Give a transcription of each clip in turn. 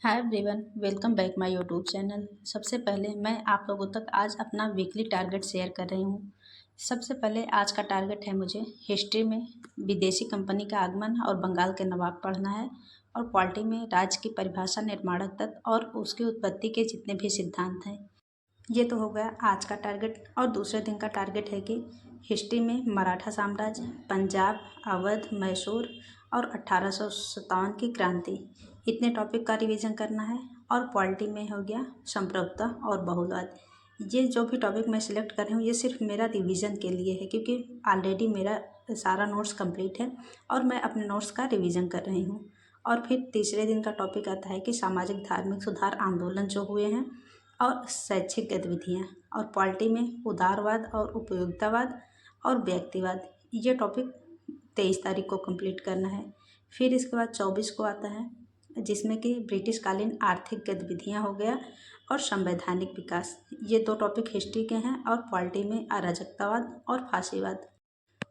Hi everyone, welcome back my YouTube channel. सबसे पहले मैं आप लोगों तक आज अपना वीकली टारगेट शेयर कर रही हूँ। सबसे पहले आज का टारगेट है मुझे हिस्ट्री में विदेशी कंपनी का आगमन और बंगाल के नवाब पढ़ना है, और पॉलिटी में राज्य की परिभाषा, निर्माणक तत्व और उसकी उत्पत्ति के जितने भी सिद्धांत हैं। ये तो हो गया आज का टारगेट। और दूसरे दिन का टारगेट है कि हिस्ट्री में मराठा साम्राज्य, पंजाब, अवध, मैसूर और 1857 की क्रांति, इतने टॉपिक का रिवीजन करना है। और पॉलिटी में हो गया संप्रभुता और बहुलवाद। ये जो भी टॉपिक मैं सिलेक्ट कर रही हूँ ये सिर्फ मेरा रिवीजन के लिए है, क्योंकि ऑलरेडी मेरा सारा नोट्स कंप्लीट है और मैं अपने नोट्स का रिवीजन कर रही हूँ। और फिर तीसरे दिन का टॉपिक आता है कि सामाजिक धार्मिक सुधार आंदोलन जो हुए हैं और शैक्षिक गतिविधियाँ। और पॉलिटी में उदारवाद और उपयोगितावाद और व्यक्तिवाद, ये टॉपिक 23 तारीख को कंप्लीट करना है। फिर इसके बाद 24 को आता है जिसमें कि ब्रिटिश कालीन आर्थिक गतिविधियाँ हो गया और संवैधानिक विकास, ये दो टॉपिक हिस्ट्री के हैं। और पॉलिटी में अराजकतावाद और फांसीवाद।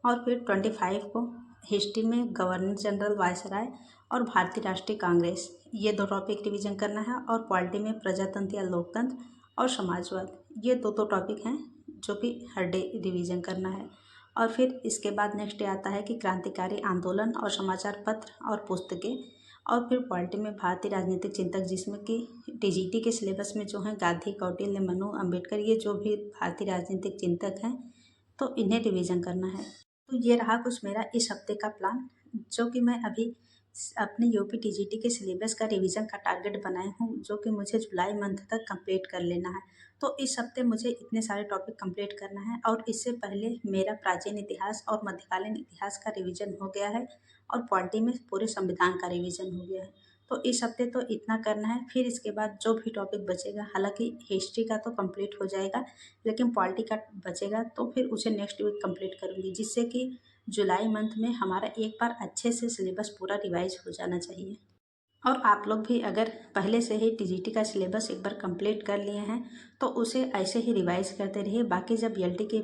और फिर 25 को हिस्ट्री में गवर्नर जनरल वायसराय और भारतीय राष्ट्रीय कांग्रेस, ये दो टॉपिक रिवीजन करना है। और पॉलिटी में प्रजातंत्र या लोकतंत्र और समाजवाद, ये दो टॉपिक हैं जो कि हर डे रिवीजन करना है। और फिर इसके बाद नेक्स्ट डे आता है कि क्रांतिकारी आंदोलन और समाचार पत्र और पुस्तकें। और फिर पॉलिटी में भारतीय राजनीतिक चिंतक, जिसमें कि टीजीटी के सिलेबस में जो हैं गांधी, कौटिल्य, मनु, अम्बेडकर, ये जो भी भारतीय राजनीतिक चिंतक हैं तो इन्हें रिवीजन करना है। तो ये रहा कुछ मेरा इस हफ्ते का प्लान, जो कि मैं अभी अपने यूपी टीजीटी के सिलेबस का रिवीजन का टारगेट बनाए हूँ, जो कि मुझे जुलाई मंथ तक कंप्लीट कर लेना है। तो इस हफ्ते मुझे इतने सारे टॉपिक कंप्लीट करना है। और इससे पहले मेरा प्राचीन इतिहास और मध्यकालीन इतिहास का रिवीजन हो गया है और पॉलिटी में पूरे संविधान का रिवीजन हो गया है। तो इस हफ्ते तो इतना करना है। फिर इसके बाद जो भी टॉपिक बचेगा, हालांकि हिस्ट्री का तो कंप्लीट हो जाएगा लेकिन पॉलिटी का बचेगा तो फिर उसे नेक्स्ट वीक कंप्लीट करूँगी, जिससे कि जुलाई मंथ में हमारा एक बार अच्छे से सिलेबस पूरा रिवाइज हो जाना चाहिए। और आप लोग भी अगर पहले से ही टीजीटी का सिलेबस एक बार कंप्लीट कर लिए हैं तो उसे ऐसे ही रिवाइज करते रहिए। बाकी जब एलटी के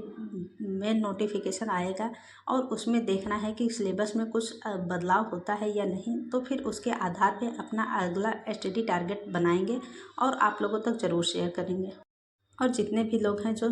मेन नोटिफिकेशन आएगा और उसमें देखना है कि सिलेबस में कुछ बदलाव होता है या नहीं, तो फिर उसके आधार पे अपना अगला स्टडी टारगेट बनाएंगे और आप लोगों तक ज़रूर शेयर करेंगे। और जितने भी लोग हैं जो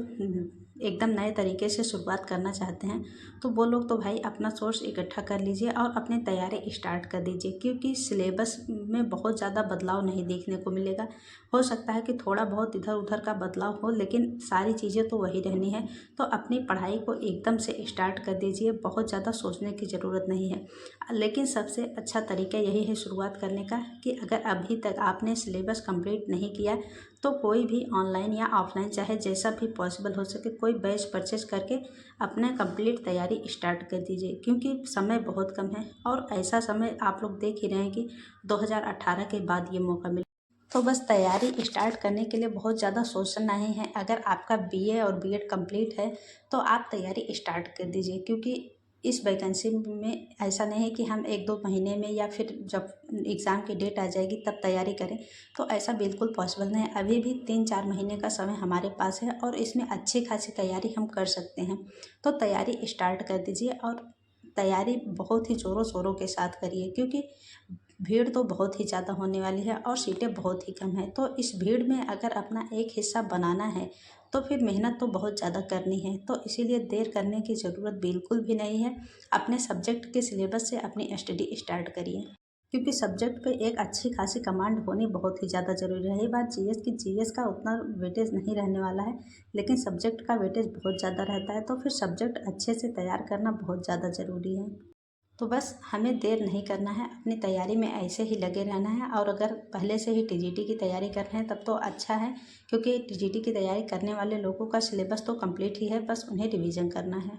एकदम नए तरीके से शुरुआत करना चाहते हैं तो वो लोग तो भाई अपना सोर्स इकट्ठा कर लीजिए और अपनी तैयारी स्टार्ट कर दीजिए, क्योंकि सिलेबस में बहुत ज़्यादा बदलाव नहीं देखने को मिलेगा। हो सकता है कि थोड़ा बहुत इधर उधर का बदलाव हो, लेकिन सारी चीज़ें तो वही रहनी है। तो अपनी पढ़ाई को एकदम से स्टार्ट कर दीजिए, बहुत ज़्यादा सोचने की ज़रूरत नहीं है। लेकिन सबसे अच्छा तरीका यही है शुरुआत करने का कि अगर अभी तक आपने सिलेबस कंप्लीट नहीं किया तो कोई भी ऑनलाइन या ऑफलाइन, चाहे जैसा भी पॉसिबल हो सके, कोई बैच परचेज करके अपना कंप्लीट तैयारी स्टार्ट कर दीजिए, क्योंकि समय बहुत कम है। और ऐसा समय आप लोग देख ही रहे हैं कि 2018 के बाद ये मौका मिला। तो बस तैयारी स्टार्ट करने के लिए बहुत ज़्यादा सोचना नहीं है। अगर आपका बीए और बीएड कंप्लीट है तो आप तैयारी स्टार्ट कर दीजिए, क्योंकि इस वैकेंसी में ऐसा नहीं है कि हम 1-2 महीने में या फिर जब एग्ज़ाम की डेट आ जाएगी तब तैयारी करें, तो ऐसा बिल्कुल पॉसिबल नहीं है। अभी भी 3-4 महीने का समय हमारे पास है और इसमें अच्छी खासी तैयारी हम कर सकते हैं। तो तैयारी स्टार्ट कर दीजिए और तैयारी बहुत ही ज़ोरों शोरों के साथ करिए, क्योंकि भीड़ तो बहुत ही ज़्यादा होने वाली है और सीटें बहुत ही कम हैं। तो इस भीड़ में अगर अपना एक हिस्सा बनाना है तो फिर मेहनत तो बहुत ज़्यादा करनी है। तो इसीलिए देर करने की ज़रूरत बिल्कुल भी नहीं है। अपने सब्जेक्ट के सिलेबस से अपनी स्टडी स्टार्ट करिए, क्योंकि सब्जेक्ट पे एक अच्छी खासी कमांड होनी बहुत ही ज़्यादा ज़रूरी है। रही बात जीएस की, जीएस का उतना वेटेज नहीं रहने वाला है, लेकिन सब्जेक्ट का वेटेज बहुत ज़्यादा रहता है। तो फिर सब्जेक्ट अच्छे से तैयार करना बहुत ज़्यादा ज़रूरी है। तो बस हमें देर नहीं करना है, अपनी तैयारी में ऐसे ही लगे रहना है। और अगर पहले से ही टीजीटी की तैयारी कर रहे हैं तब तो अच्छा है, क्योंकि टीजीटी की तैयारी करने वाले लोगों का सिलेबस तो कंप्लीट ही है, बस उन्हें रिवीजन करना है।